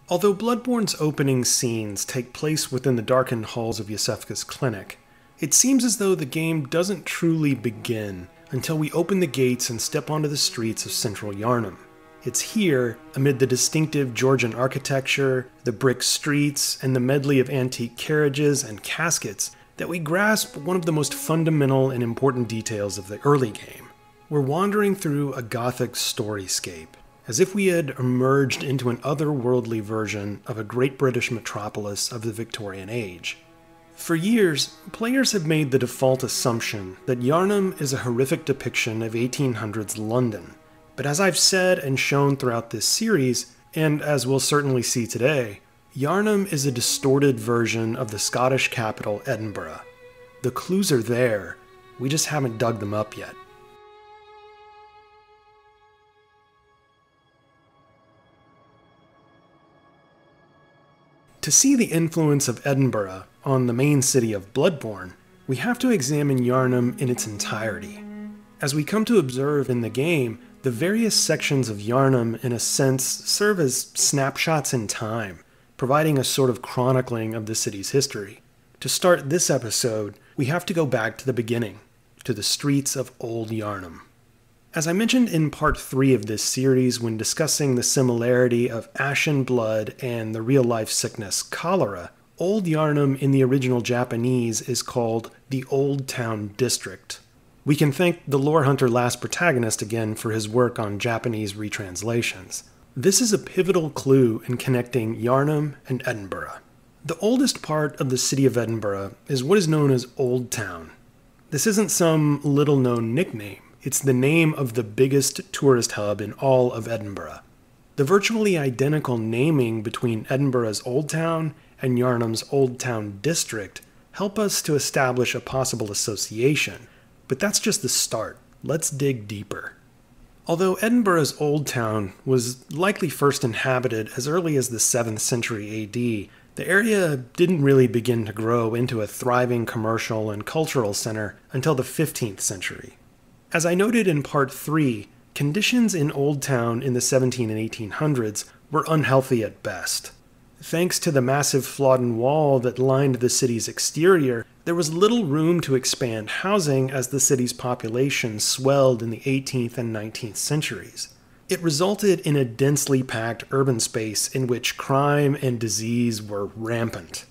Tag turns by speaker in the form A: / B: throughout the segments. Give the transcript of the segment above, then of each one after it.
A: Although Bloodborne's opening scenes take place within the darkened halls of Yosefka's clinic, it seems as though the game doesn't truly begin until we open the gates and step onto the streets of central Yharnam. It's here, amid the distinctive Georgian architecture, the brick streets, and the medley of antique carriages and caskets, that we grasp one of the most fundamental and important details of the early game. We're wandering through a Gothic storyscape, as if we had emerged into an otherworldly version of a great British metropolis of the Victorian Age. For years, players have made the default assumption that Yharnam is a horrific depiction of 1800s London. But as I've said and shown throughout this series, and as we'll certainly see today, Yharnam is a distorted version of the Scottish capital Edinburgh. The clues are there, we just haven't dug them up yet. To see the influence of Edinburgh on the main city of Bloodborne, we have to examine Yharnam in its entirety. As we come to observe in the game, the various sections of Yharnam, in a sense, serve as snapshots in time, providing a sort of chronicling of the city's history. To start this episode, we have to go back to the beginning, to the streets of Old Yharnam. As I mentioned in part 3 of this series when discussing the similarity of ashen blood and the real-life sickness cholera, Old Yharnam in the original Japanese is called the Old Town District. We can thank the lore hunter Last Protagonist again for his work on Japanese retranslations. This is a pivotal clue in connecting Yharnam and Edinburgh. The oldest part of the city of Edinburgh is what is known as Old Town. This isn't some little-known nickname. It's the name of the biggest tourist hub in all of Edinburgh. The virtually identical naming between Edinburgh's Old Town and Yharnam's Old Town District help us to establish a possible association, but that's just the start. Let's dig deeper. Although Edinburgh's Old Town was likely first inhabited as early as the 7th century AD, the area didn't really begin to grow into a thriving commercial and cultural center until the 15th century. As I noted in part 3, conditions in Old Town in the 17 and 1800s were unhealthy at best. Thanks to the massive Flodden Wall that lined the city's exterior, there was little room to expand housing as the city's population swelled in the 18th and 19th centuries. It resulted in a densely packed urban space in which crime and disease were rampant.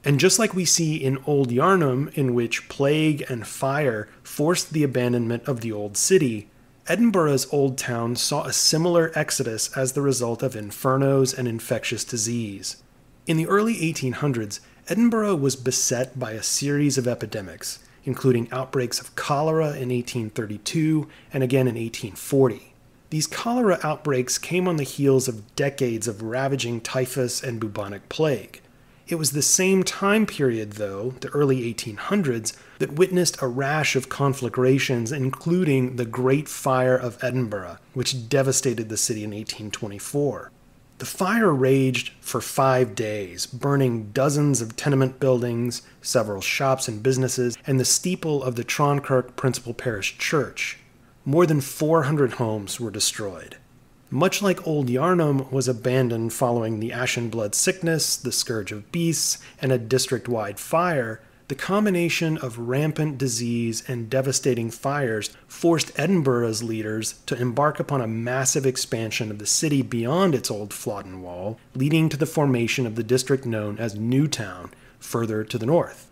A: And just like we see in Old Yharnam, in which plague and fire forced the abandonment of the old city, Edinburgh's Old Town saw a similar exodus as the result of infernos and infectious disease. In the early 1800s, Edinburgh was beset by a series of epidemics, including outbreaks of cholera in 1832 and again in 1840. These cholera outbreaks came on the heels of decades of ravaging typhus and bubonic plague. It was the same time period, though, the early 1800s, that witnessed a rash of conflagrations, including the Great Fire of Edinburgh, which devastated the city in 1824. The fire raged for 5 days, burning dozens of tenement buildings, several shops and businesses, and the steeple of the Tronkirk Principal Parish Church. More than 400 homes were destroyed. Much like Old Yharnam was abandoned following the Ashen Blood Sickness, the Scourge of Beasts, and a district-wide fire, the combination of rampant disease and devastating fires forced Edinburgh's leaders to embark upon a massive expansion of the city beyond its old Flodden Wall, leading to the formation of the district known as Newtown, further to the north.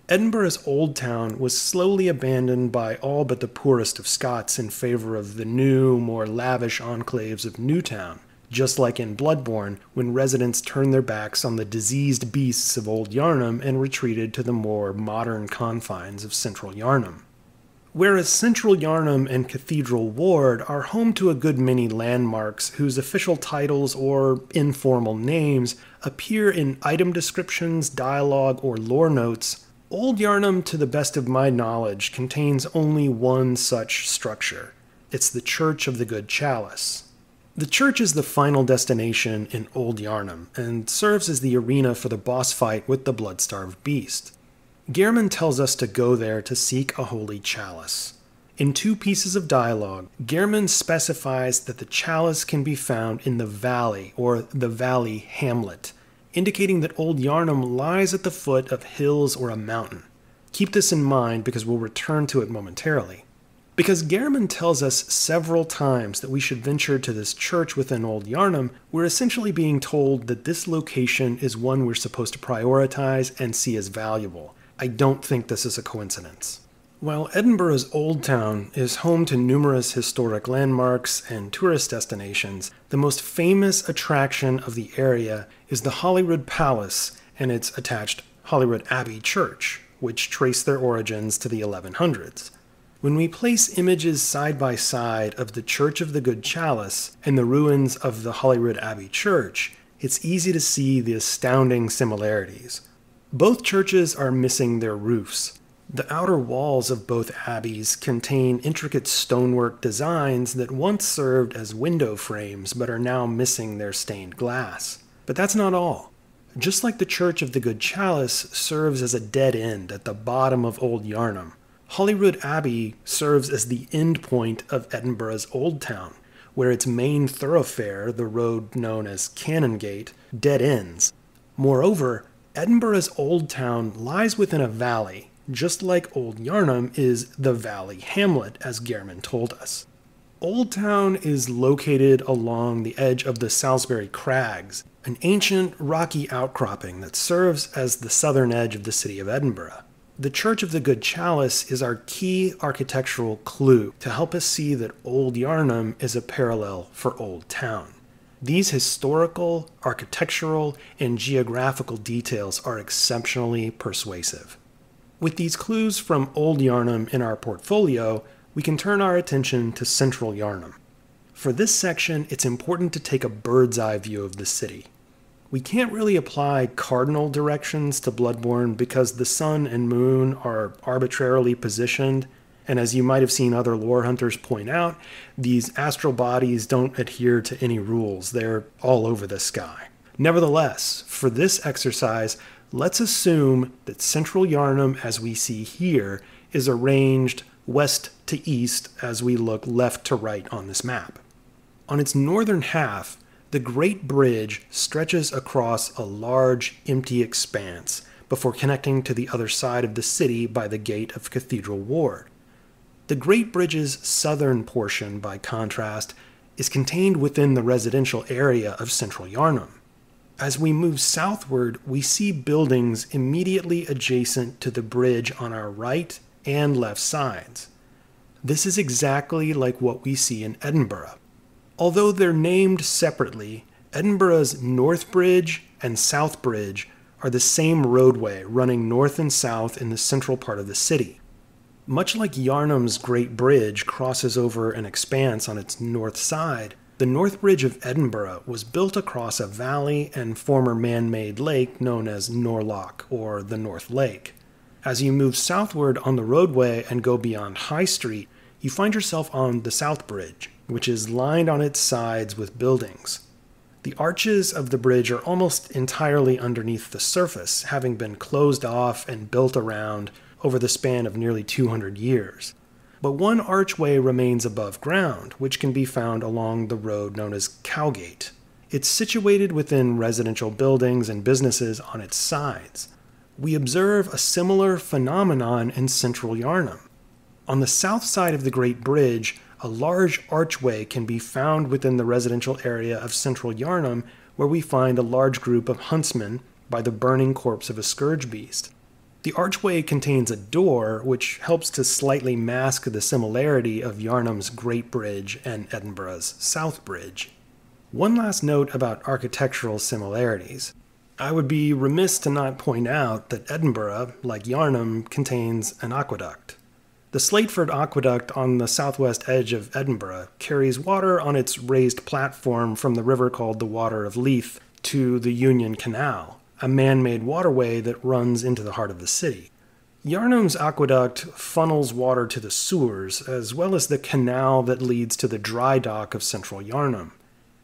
A: Edinburgh's Old Town was slowly abandoned by all but the poorest of Scots in favor of the new, more lavish enclaves of Newtown, just like in Bloodborne, when residents turned their backs on the diseased beasts of Old Yharnam and retreated to the more modern confines of central Yharnam. Whereas Central Yharnam and Cathedral Ward are home to a good many landmarks whose official titles or informal names appear in item descriptions, dialogue, or lore notes, Old Yharnam, to the best of my knowledge, contains only one such structure. It's the Church of the Good Chalice. The church is the final destination in Old Yharnam, and serves as the arena for the boss fight with the blood-starved beast. Gehrman tells us to go there to seek a holy chalice. In two pieces of dialogue, Gehrman specifies that the chalice can be found in the valley, or the valley hamlet, indicating that Old Yharnam lies at the foot of hills or a mountain. Keep this in mind because we'll return to it momentarily. Because Gehrman tells us several times that we should venture to this church within Old Yharnam, we're essentially being told that this location is one we're supposed to prioritize and see as valuable. I don't think this is a coincidence. While Edinburgh's Old Town is home to numerous historic landmarks and tourist destinations, the most famous attraction of the area is the Holyrood Palace and its attached Holyrood Abbey Church, which trace their origins to the 1100s. When we place images side by side of the Church of the Good Chalice and the ruins of the Holyrood Abbey Church, it's easy to see the astounding similarities. Both churches are missing their roofs. The outer walls of both abbeys contain intricate stonework designs that once served as window frames but are now missing their stained glass. But that's not all. Just like the Church of the Good Chalice serves as a dead end at the bottom of Old Yharnam, Holyrood Abbey serves as the end point of Edinburgh's Old Town, where its main thoroughfare, the road known as Canongate, dead ends. Moreover, Edinburgh's Old Town lies within a valley, just like Old Yharnam is the valley hamlet, as Gehrman told us. Old Town is located along the edge of the Salisbury Crags, an ancient rocky outcropping that serves as the southern edge of the city of Edinburgh. The Church of the Good Chalice is our key architectural clue to help us see that Old Yharnam is a parallel for Old Town. These historical, architectural, and geographical details are exceptionally persuasive. With these clues from Old Yharnam in our portfolio, we can turn our attention to Central Yharnam. For this section, it's important to take a bird's eye view of the city. We can't really apply cardinal directions to Bloodborne because the sun and moon are arbitrarily positioned, and as you might have seen other lore hunters point out, these astral bodies don't adhere to any rules. They're all over the sky. Nevertheless, for this exercise, let's assume that Central Yharnam, as we see here, is arranged west to east as we look left to right on this map. On its northern half, the Great Bridge stretches across a large, empty expanse before connecting to the other side of the city by the Gate of Cathedral Ward. The Great Bridge's southern portion, by contrast, is contained within the residential area of Central Yharnam. As we move southward, we see buildings immediately adjacent to the bridge on our right and left sides. This is exactly like what we see in Edinburgh. Although they're named separately, Edinburgh's North Bridge and South Bridge are the same roadway running north and south in the central part of the city. Much like Yharnam's Great Bridge crosses over an expanse on its north side, the North Bridge of Edinburgh was built across a valley and former man-made lake known as Norloch, or the North Lake. As you move southward on the roadway and go beyond High Street, you find yourself on the South Bridge, which is lined on its sides with buildings. The arches of the bridge are almost entirely underneath the surface, having been closed off and built around over the span of nearly 200 years. But one archway remains above ground, which can be found along the road known as Cowgate. It's situated within residential buildings and businesses on its sides. We observe a similar phenomenon in Central Yharnam. On the south side of the Great Bridge, a large archway can be found within the residential area of Central Yharnam, where we find a large group of huntsmen by the burning corpse of a scourge beast. The archway contains a door, which helps to slightly mask the similarity of Yharnam's Great Bridge and Edinburgh's South Bridge. One last note about architectural similarities. I would be remiss to not point out that Edinburgh, like Yharnam, contains an aqueduct. The Slateford Aqueduct on the southwest edge of Edinburgh carries water on its raised platform from the river called the Water of Leith to the Union Canal, a man-made waterway that runs into the heart of the city. Yharnam's aqueduct funnels water to the sewers, as well as the canal that leads to the dry dock of Central Yharnam.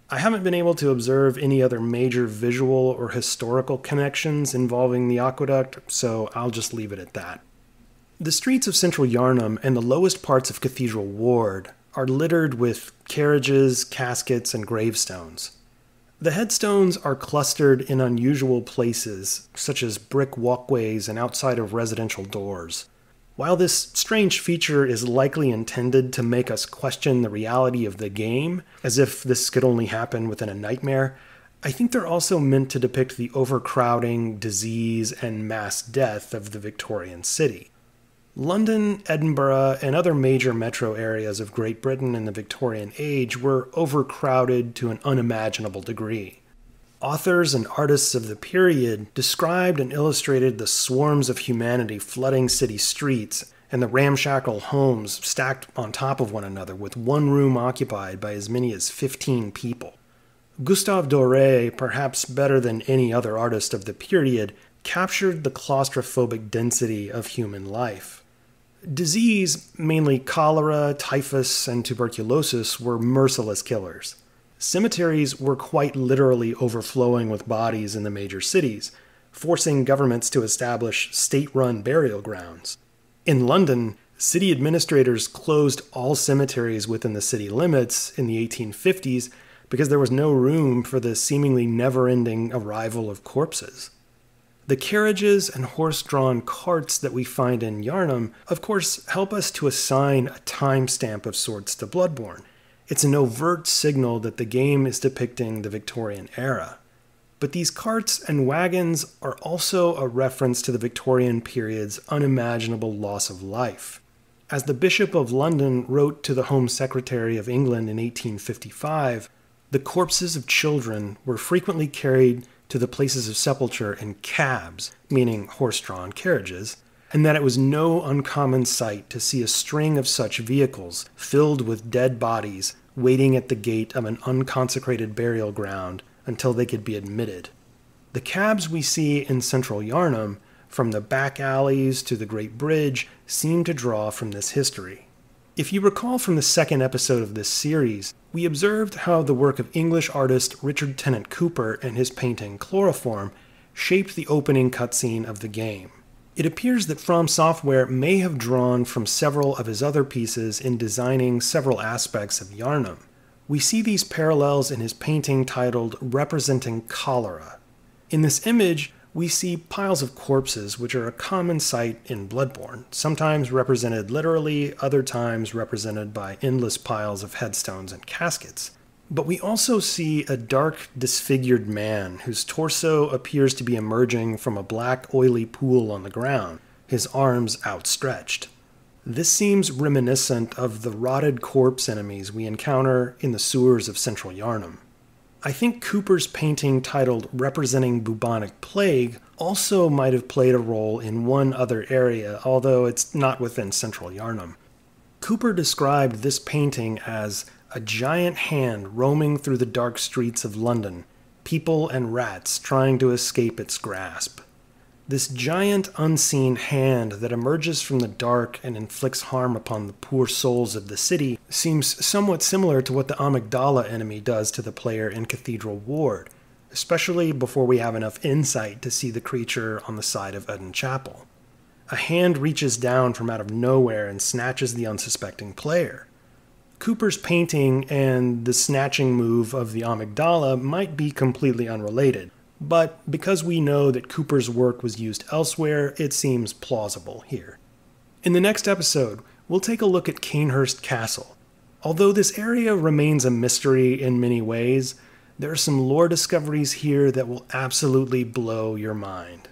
A: I haven't been able to observe any other major visual or historical connections involving the aqueduct, so I'll just leave it at that. The streets of central Yharnam and the lowest parts of Cathedral Ward are littered with carriages, caskets, and gravestones. The headstones are clustered in unusual places, such as brick walkways and outside of residential doors. While this strange feature is likely intended to make us question the reality of the game, as if this could only happen within a nightmare, I think they're also meant to depict the overcrowding, disease, and mass death of the Victorian city. London, Edinburgh, and other major metro areas of Great Britain in the Victorian age were overcrowded to an unimaginable degree. Authors and artists of the period described and illustrated the swarms of humanity flooding city streets and the ramshackle homes stacked on top of one another with one room occupied by as many as 15 people. Gustave Doré, perhaps better than any other artist of the period, captured the claustrophobic density of human life. Disease, mainly cholera, typhus, and tuberculosis, were merciless killers. Cemeteries were quite literally overflowing with bodies in the major cities, forcing governments to establish state-run burial grounds. In London, city administrators closed all cemeteries within the city limits in the 1850s because there was no room for the seemingly never-ending arrival of corpses. The carriages and horse-drawn carts that we find in Yharnam, of course, help us to assign a timestamp of sorts to Bloodborne. It's an overt signal that the game is depicting the Victorian era. But these carts and wagons are also a reference to the Victorian period's unimaginable loss of life. As the Bishop of London wrote to the Home Secretary of England in 1855, the corpses of children were frequently carried to the places of sepulture in cabs, meaning horse-drawn carriages, and that it was no uncommon sight to see a string of such vehicles filled with dead bodies waiting at the gate of an unconsecrated burial ground until they could be admitted. The cabs we see in central Yharnam, from the back alleys to the Great Bridge, seem to draw from this history. If you recall from the second episode of this series, we observed how the work of English artist Richard Tennant Cooper and his painting Chloroform shaped the opening cutscene of the game. It appears that From Software may have drawn from several of his other pieces in designing several aspects of Yharnam. We see these parallels in his painting titled Representing Cholera. In this image, we see piles of corpses, which are a common sight in Bloodborne, sometimes represented literally, other times represented by endless piles of headstones and caskets. But we also see a dark, disfigured man whose torso appears to be emerging from a black, oily pool on the ground, his arms outstretched. This seems reminiscent of the rotted corpse enemies we encounter in the sewers of central Yharnam. I think Cooper's painting titled Representing Bubonic Plague also might have played a role in one other area, although it's not within central Yharnam. Cooper described this painting as a giant hand roaming through the dark streets of London, people and rats trying to escape its grasp. This giant unseen hand that emerges from the dark and inflicts harm upon the poor souls of the city seems somewhat similar to what the amygdala enemy does to the player in Cathedral Ward, especially before we have enough insight to see the creature on the side of Eden Chapel. A hand reaches down from out of nowhere and snatches the unsuspecting player. Cooper's painting and the snatching move of the amygdala might be completely unrelated, but because we know that Cooper's work was used elsewhere, it seems plausible here. In the next episode, we'll take a look at Canehurst Castle. Although this area remains a mystery in many ways, there are some lore discoveries here that will absolutely blow your mind.